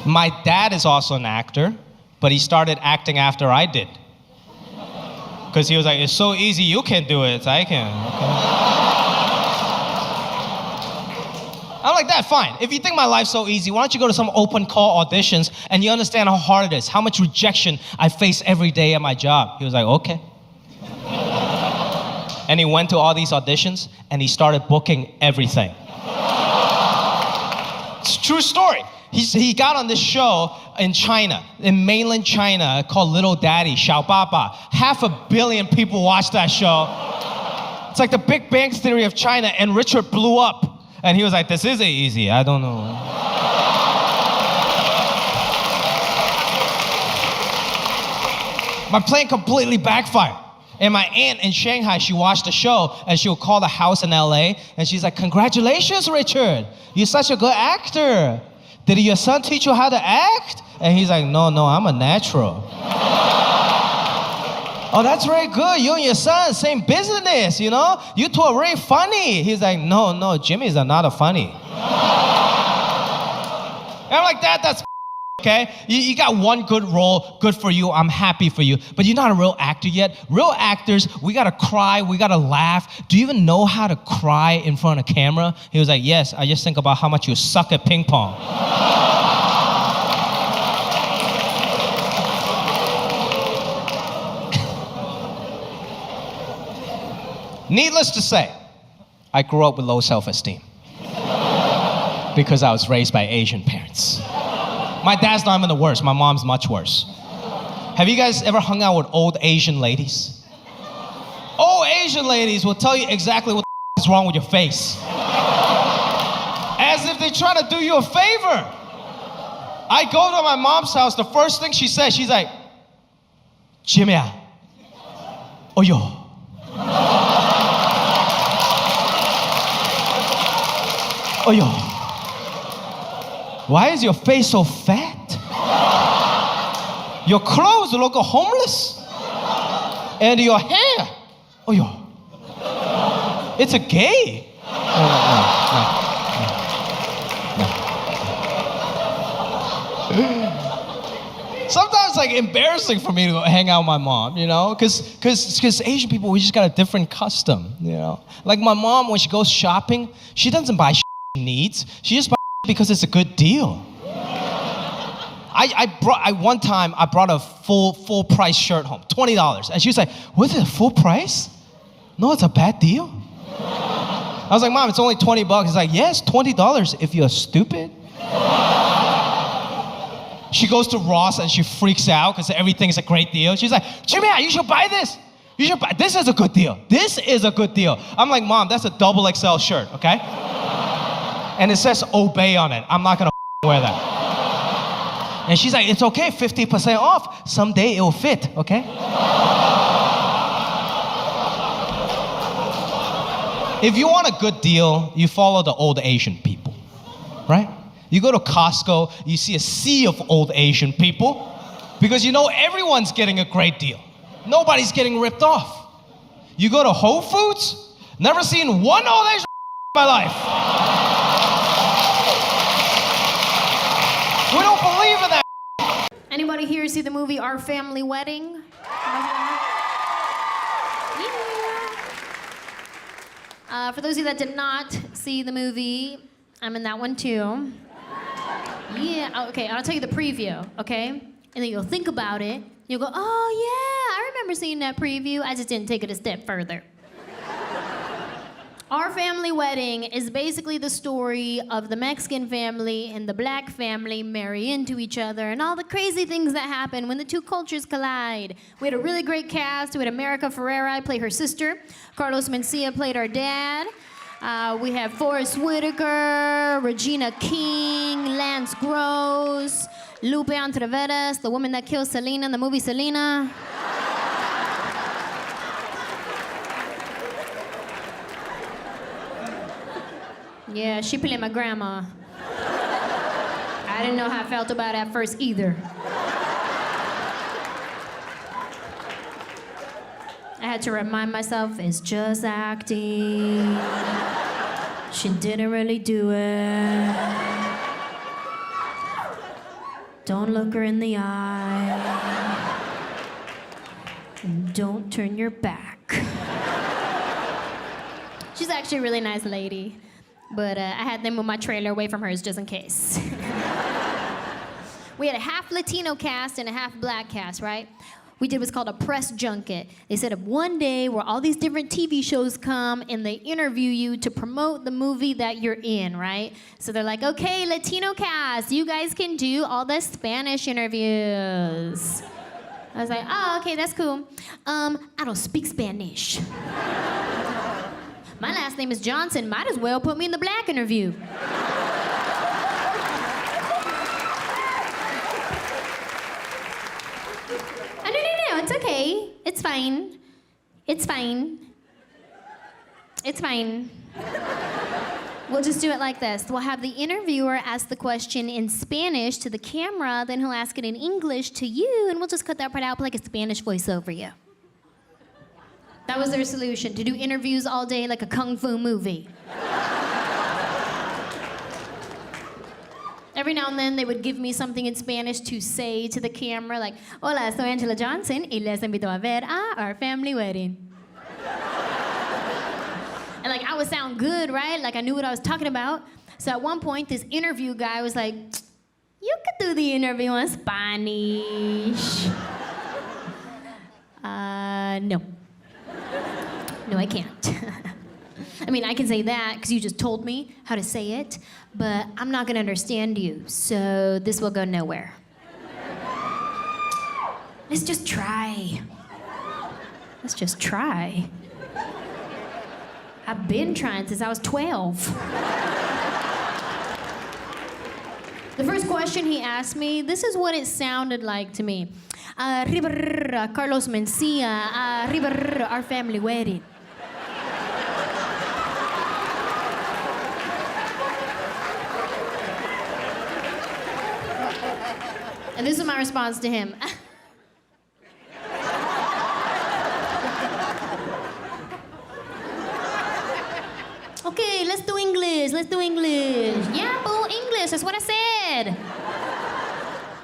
My dad is also an actor, but he started acting after I did. Because he was like, it's so easy, you can do it, I can. Okay. I'm like, Dad, fine. If you think my life's so easy, why don't you go to some open call auditions and you understand how hard it is, how much rejection I face every day at my job. He was like, okay. And he went to all these auditions and he started booking everything. It's a true story. He got on this show in China, in mainland China, called Little Daddy, Xiao Baba. 500 million people watched that show. It's like the Big Bang Theory of China, and Richard blew up. And he was like, this isn't easy, I don't know. My plan completely backfired. And my aunt in Shanghai, she watched the show, and she would call the house in LA, and she's like, congratulations, Richard. You're such a good actor. Did your son teach you how to act? And he's like, no, I'm a natural. Oh, that's very good. You and your son, same business, you know? You two are very funny. He's like, no, Jimmy's not a funny. And I'm like, that's okay? You got one good role, good for you, I'm happy for you. But you're not a real actor yet. Real actors, we gotta cry, we gotta laugh. Do you even know how to cry in front of camera? He was like, yes, I just think about how much you suck at ping pong. Needless to say, I grew up with low self-esteem because I was raised by Asian parents. My dad's not even the worst, my mom's much worse. Have you guys ever hung out with old Asian ladies? Old Asian ladies will tell you exactly what is wrong with your face. As if they're trying to do you a favor. I go to my mom's house, the first thing she says, she's like, Jimmy, oh yo. Oh yo, why is your face so fat? Your clothes look homeless. And your hair, oh yo, it's a gay. No. Sometimes it's like embarrassing for me to hang out with my mom, you know, because Asian people, we just got a different custom, you know. Like my mom, when she goes shopping, she doesn't buy she needs. She just buys because it's a good deal. One time I brought a full price shirt home, $20, and she was like, "Was it full price? No, it's a bad deal." I was like, "Mom, it's only $20." It's like, "Yes, $20 if you're stupid." She goes to Ross and she freaks out because everything's a great deal. She's like, "Jimmy, you should buy this. You should buy. This is a good deal. This is a good deal." I'm like, "Mom, that's a double XL shirt, okay? And it says obey on it. I'm not gonna wear that." And she's like, "It's okay, 50% off. Someday it will fit, okay?" If you want a good deal, you follow the old Asian people, right? You go to Costco, you see a sea of old Asian people because you know everyone's getting a great deal. Nobody's getting ripped off. You go to Whole Foods, never seen one old Asian in my life. We don't believe in that. Anybody here see the movie Our Family Wedding? Yeah. For those of you that did not see the movie, I'm in that one too. Yeah, okay, I'll tell you the preview, okay? And then you'll think about it. You'll go, oh yeah, I remember seeing that preview. I just didn't take it a step further. Our Family Wedding is basically the story of the Mexican family and the black family marry into each other and all the crazy things that happen when the two cultures collide. We had a really great cast. We had America Ferrera, I played her sister. Carlos Mencia played our dad. We have Forrest Whitaker, Regina King, Lance Gross, Lupe Entreveres, the woman that killed Selena in the movie Selena. Yeah, she played my grandma. I didn't know how I felt about it at first either. I had to remind myself, it's just acting. She didn't really do it. Don't look her in the eye. And don't turn your back. She's actually a really nice lady, but I had them move my trailer away from hers just in case. We had a half Latino cast and a half black cast, right? We did what's called a press junket. They set up one day where all these different TV shows come and they interview you to promote the movie that you're in, right? So they're like, okay, Latino cast, you guys can do all the Spanish interviews. I was like, oh, okay, that's cool. I don't speak Spanish. My last name is Johnson. Might as well put me in the black interview. No, it's okay. It's fine. It's fine. It's fine. We'll just do it like this. We'll have the interviewer ask the question in Spanish to the camera, then he'll ask it in English to you, and we'll just cut that part out, put like a Spanish voice over you. That was their solution, to do interviews all day like a kung fu movie. Every now and then, they would give me something in Spanish to say to the camera, like, hola, soy Anjelah Johnson, y les invito a ver a our family wedding. And like, I would sound good, right? Like I knew what I was talking about. So at one point, this interview guy was like, you could do the interview in Spanish. No. No, I can't. I mean, I can say that because you just told me how to say it, but I'm not gonna understand you, so this will go nowhere. Let's just try. Let's just try. I've been trying since I was 12. The first question he asked me, this is what it sounded like to me. Arriba, Carlos Mencia, arriba, our family wedding. And this is my response to him. Okay, let's do English, let's do English. Yeah, boo, English, that's what I said.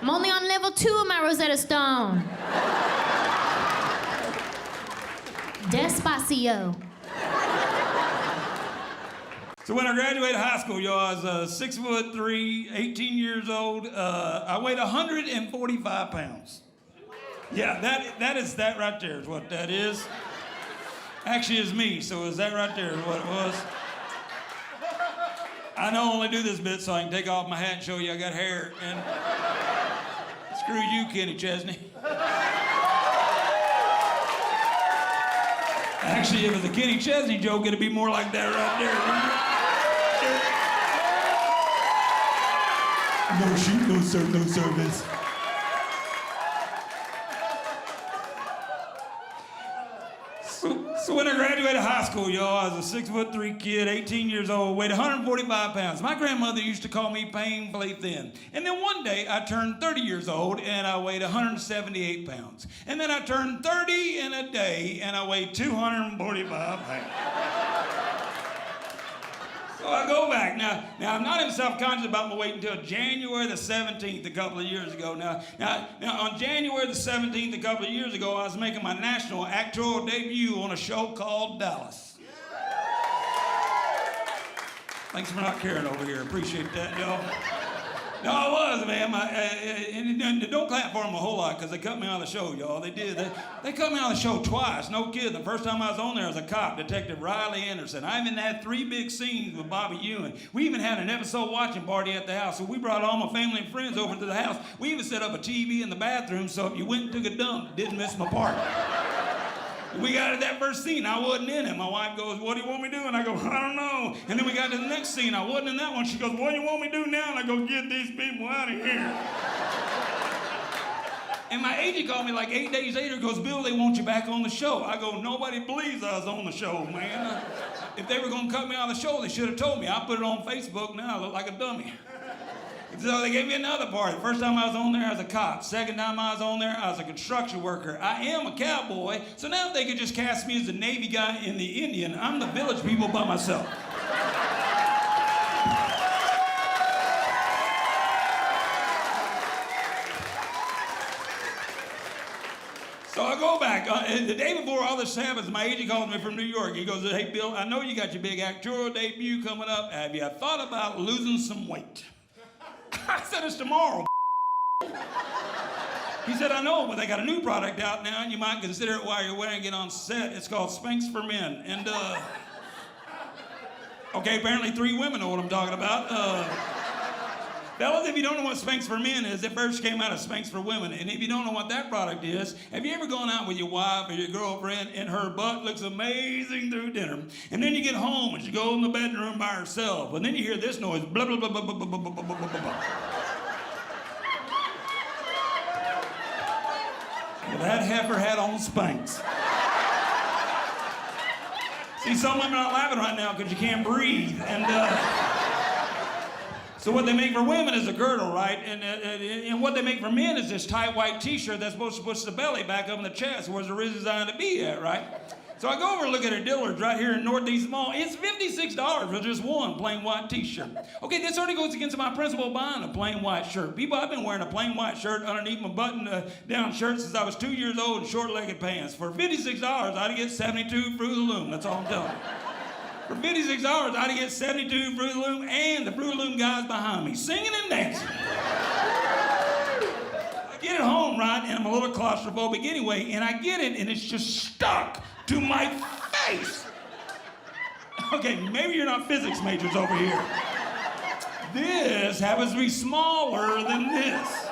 I'm only on level 2 of my Rosetta Stone. Despacio. So when I graduated high school, y'all, I was 6'3", 18 years old. I weighed 145 pounds. Yeah, that is that right there is what that is. Actually, it's me, so is that right there is what it was. I know I only do this bit so I can take off my hat and show you I got hair, and screw you, Kenny Chesney. Actually, if it was a Kenny Chesney joke, it'd be more like that right there. No shoot, no serve, no service. So when I graduated high school, y'all, I was a 6'3" kid, 18 years old, weighed 145 pounds. My grandmother used to call me painfully thin. And then one day, I turned 30 years old, and I weighed 178 pounds. And then I turned 30 in a day, and I weighed 245 pounds. So I go back. Now I'm not even self-conscious about my weight until January the 17th a couple of years ago. Now on January the 17th a couple of years ago, I was making my national actorial debut on a show called Dallas. Thanks for not caring over here. Appreciate that, y'all. No, I was, man. And don't clap for them a whole lot, because they cut me on the show, y'all. They did. They cut me on the show twice. No kidding. The first time I was on there as a cop, Detective Riley Anderson. I even had 3 big scenes with Bobby Ewing. We even had an episode watching party at the house, so we brought all my family and friends over to the house. We even set up a TV in the bathroom, so if you went and took a dump, it didn't miss my part. We got to that first scene, I wasn't in it. My wife goes, what do you want me to do? And I go, I don't know. And then we got to the next scene, I wasn't in that one. She goes, what do you want me to do now? And I go, get these people out of here. And my agent called me like 8 days later, goes, Bill, they want you back on the show. I go, nobody believes I was on the show, man. If they were going to cut me out of the show, they should have told me. I put it on Facebook, now I look like a dummy. So they gave me another part. The first time I was on there, I was a cop. Second time I was on there, I was a construction worker. I am a cowboy, so now if they could just cast me as the Navy guy in the Indian, I'm the village people by myself. So I go back. The day before all this happens, my agent calls me from New York. He goes, hey, Bill, I know you got your big actual debut coming up. Have you thought about losing some weight? I said, it's tomorrow. He said, I know, but they got a new product out now, and you might consider it while you're wearing it on set. It's called Spanx for Men. And, okay, apparently 3 women know what I'm talking about. Fellas, if you don't know what Spanx for Men is, it first came out of Spanx for Women. And if you don't know what that product is, have you ever gone out with your wife or your girlfriend and her butt looks amazing through dinner? And then you get home and she goes in the bedroom by herself. And then you hear this noise, blah, blah, blah, blah, blah, blah, blah, blah, blah, blah. Well, that heifer had on Spanx. See, some women aren't laughing right now because you can't breathe. And, so what they make for women is a girdle, right? And what they make for men is this tight white t-shirt that's supposed to push the belly back up in the chest where it's designed to be at, right? So I go over and look at a Dillard's right here in Northeast Mall. It's $56 for just one plain white t-shirt. Okay, this already goes against my principle of buying a plain white shirt. People, I've been wearing a plain white shirt underneath my button-down shirt since I was 2 years old in short-legged pants. For $56, I'd get 72 Fruit of the Loom. That's all I'm telling you. For $56, I'd get 72 Fruit of the Loom and the Fruit of the Loom guys behind me, singing and dancing. I get it home, right, and I'm a little claustrophobic anyway, and I get it, and it's just stuck to my face. Okay, maybe you're not physics majors over here. This happens to be smaller than this.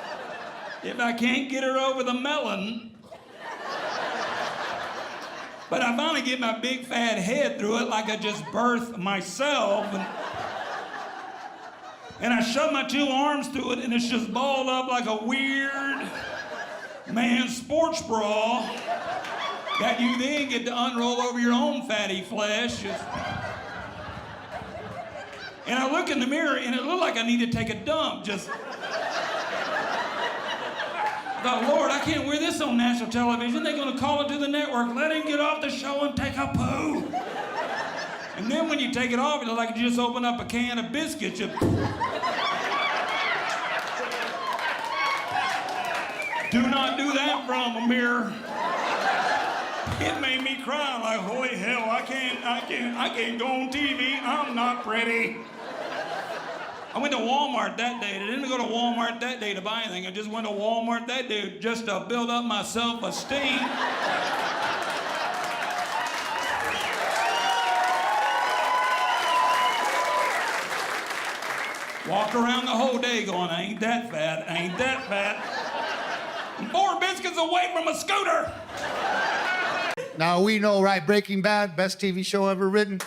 If I can't get her over the melon, but I finally get my big fat head through it like I just birthed myself. And I shove my 2 arms through it and it's just balled up like a weird man's sports bra that you then get to unroll over your own fatty flesh. And I look in the mirror and it looked like I need to take a dump. Just, I thought, Lord, I can't wear this on national television. They're going to call it to the network. Let him get off the show and take a poo. And then when you take it off, it looks like you just open up a can of biscuits. Do not do that from a mirror. It made me cry like, holy hell, I can't go on TV. I'm not pretty. I went to Walmart that day. I didn't go to Walmart that day to buy anything. I just went to Walmart that day just to build up my self-esteem. Walked around the whole day going, I ain't that fat, I ain't that fat. I'm 4 biscuits away from a scooter. Now we know, right, Breaking Bad, best TV show ever written.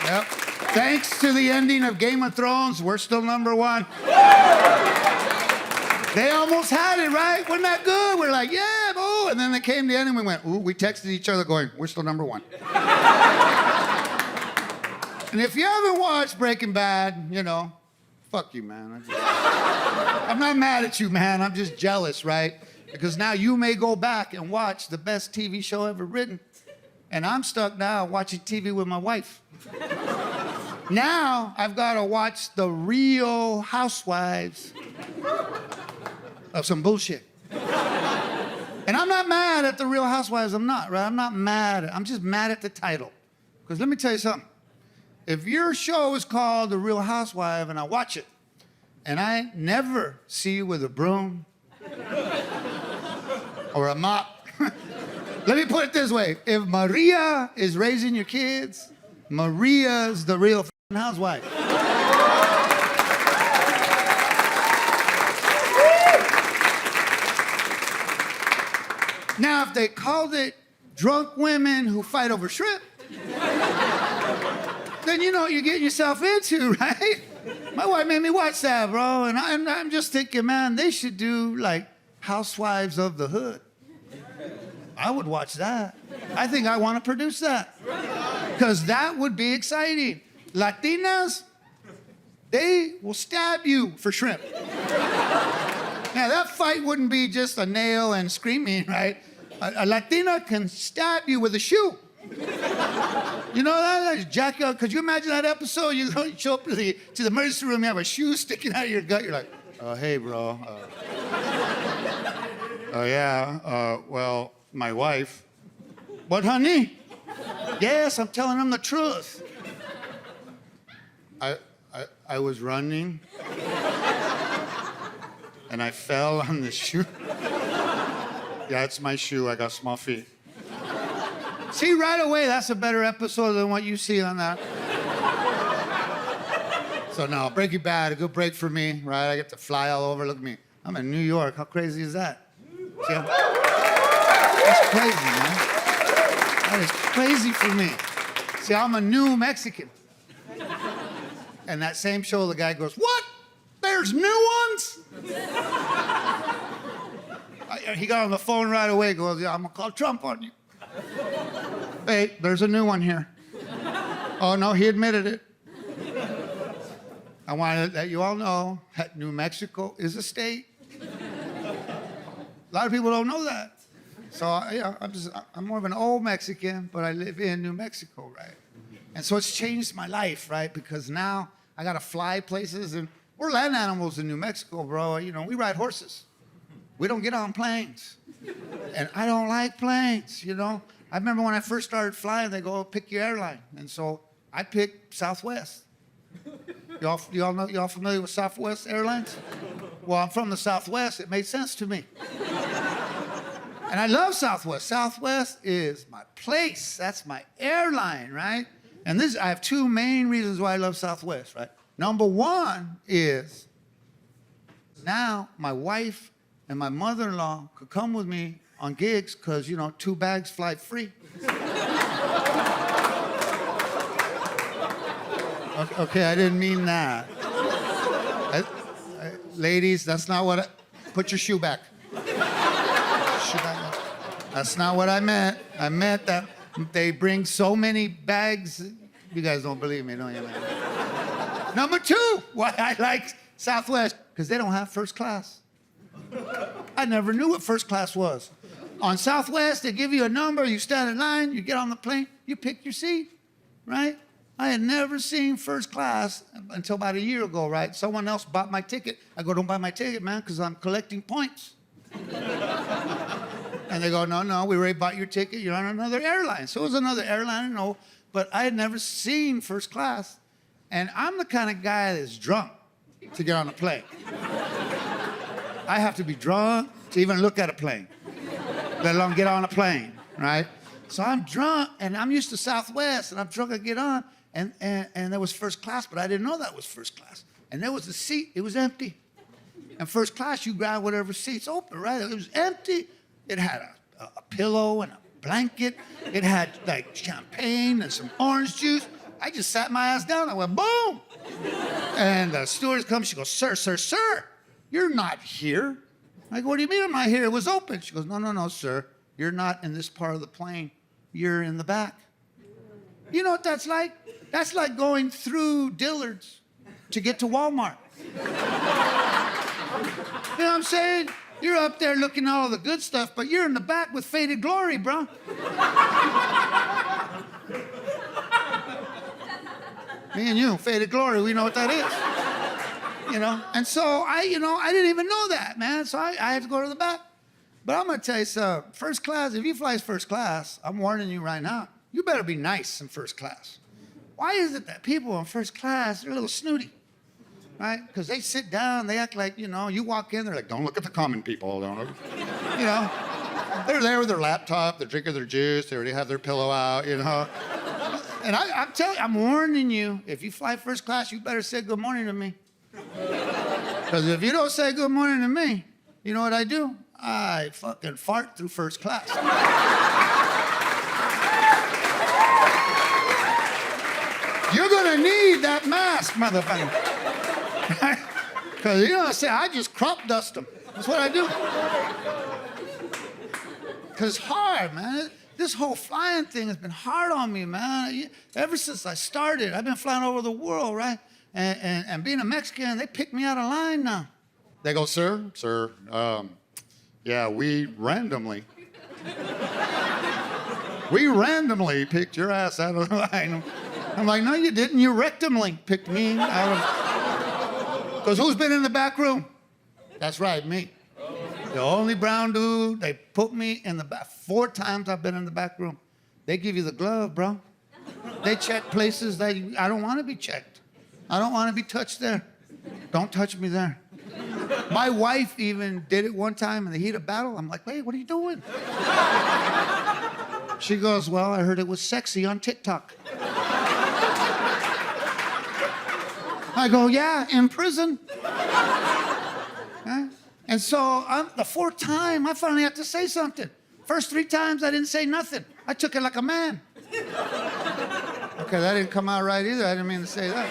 Yep. Thanks to the ending of Game of Thrones, we're still #1. They almost had it, right? Wasn't that good? We're like, yeah, boo. And then they came to the end and we went, ooh, we texted each other going, we're still #1. And if you haven't watched Breaking Bad, you know, fuck you, man. I'm not mad at you, man. I'm just jealous, right? Because now you may go back and watch the best TV show ever written. And I'm stuck now watching TV with my wife. Now I've got to watch the Real Housewives of some bullshit. And I'm not mad at the Real Housewives. I'm not, right? I'm not mad. I'm just mad at the title. Because let me tell you something. If your show is called The Real Housewife and I watch it, and I never see you with a broom or a mop, let me put it this way. If Maria is raising your kids, Maria's the real housewife. Now, if they called it Drunk Women Who Fight Over Shrimp, then you know what you're getting yourself into, right? My wife made me watch that, bro, and I'm just thinking, man, they should do like Housewives of the Hood. I would watch that. I think I want to produce that. Because that would be exciting. Latinas, they will stab you for shrimp. Now, that fight wouldn't be just a nail and screaming, right? A Latina can stab you with a shoe. You know that? Jack, could you imagine that episode? You show up to the emergency room, you have a shoe sticking out of your gut. You're like, Hey, bro. Well, my wife. What, honey? Yes, I'm telling him the truth. I was running, and I fell on the shoe. Yeah, it's my shoe. I got small feet. See, right away, that's a better episode than what you see on that. So no, Breaking Bad, a good break for me, right? I get to fly all over. Look at me. I'm in New York. How crazy is that? See, that's crazy, man. That is crazy for me. See, I'm a new Mexican. And that same show, the guy goes, what? There's new ones? He got on the phone right away, goes, yeah, I'm gonna call Trump on you. Hey, there's a new one here. Oh, no, he admitted it. I want to let you all know that New Mexico is a state. A lot of people don't know that. So, I'm more of an old Mexican, but I live in New Mexico, right? And so it's changed my life, right? Because now I got to fly places, and we're land animals in New Mexico, bro. You know, we ride horses. We don't get on planes. And I don't like planes, you know? I remember when I first started flying, they go, pick your airline. And so I picked Southwest. Y'all familiar with Southwest Airlines? Well, I'm from the Southwest. It made sense to me. And I love Southwest. Southwest is my place. That's my airline, right? And I have two main reasons why I love Southwest, right? Number one is now my wife and my mother-in-law could come with me on gigs because, you know, 2 bags fly free. Okay, I didn't mean that. Ladies, that's not what put your shoe back. That's not what I meant. I meant that they bring so many bags. You guys don't believe me, don't you, man? Number 2, why I like Southwest, because they don't have first class. I never knew what first class was. On Southwest, they give you a number, you stand in line, you get on the plane, you pick your seat, right? I had never seen first class until about a year ago, right? Someone else bought my ticket. I go, don't buy my ticket, man, because I'm collecting points. And they go, no, we already bought your ticket. You're on another airline. So it was another airline, no, but I had never seen first class. And I'm the kind of guy that's drunk to get on a plane. I have to be drunk to even look at a plane, let alone get on a plane, right? So I'm drunk, and I'm used to Southwest, and I'm drunk, I get on, and there was first class, but I didn't know that was first class. And there was a seat, it was empty. And first class, you grab whatever seat's open, right? It was empty. It had a pillow and a blanket. It had like champagne and some orange juice. I just sat my ass down. I went, boom. And the stewardess comes. She goes, sir, you're not here. I go, what do you mean I'm not here? It was open. She goes, no, sir. You're not in this part of the plane. You're in the back. You know what that's like? That's like going through Dillard's to get to Walmart. You know what I'm saying? You're up there looking at all the good stuff, but you're in the back with Faded Glory, bro. Me and you, Faded Glory, we know what that is. You know? And so I didn't even know that, man. So I had to go to the back. But I'm gonna tell you something, first class, if you fly first class, I'm warning you right now, you better be nice in first class. Why is it that people in first class, they're a little snooty? Right? Because they sit down, they act like, you know, you walk in, they're like, don't look at the common people, don't look. You know, they're there with their laptop, they're drinking their juice, they already have their pillow out, you know. And I'm telling you, I'm warning you, if you fly first class, you better say good morning to me. Because if you don't say good morning to me, you know what I do? I fucking fart through first class. You're gonna need that mask, motherfucker. Because, you know, I just crop dust them. That's what I do. Because it's hard, man. This whole flying thing has been hard on me, man. Ever since I started, I've been flying over the world, right? And being a Mexican, they pick me out of line now. They go, sir, yeah, we randomly picked your ass out of the line. I'm like, no, you didn't. You rectumly picked me out of... Because who's been in the back room? That's right, me. The only brown dude, they put me in the back. 4 times I've been in the back room. They give you the glove, bro. They check places that I don't want to be checked. I don't want to be touched there. Don't touch me there. My wife even did it one time in the heat of battle. I'm like, hey, what are you doing? She goes, well, I heard it was sexy on TikTok. I go, yeah, in prison. Huh? And so the 4th time, I finally had to say something. First 3 times, I didn't say nothing. I took it like a man. Okay, that didn't come out right either. I didn't mean to say that.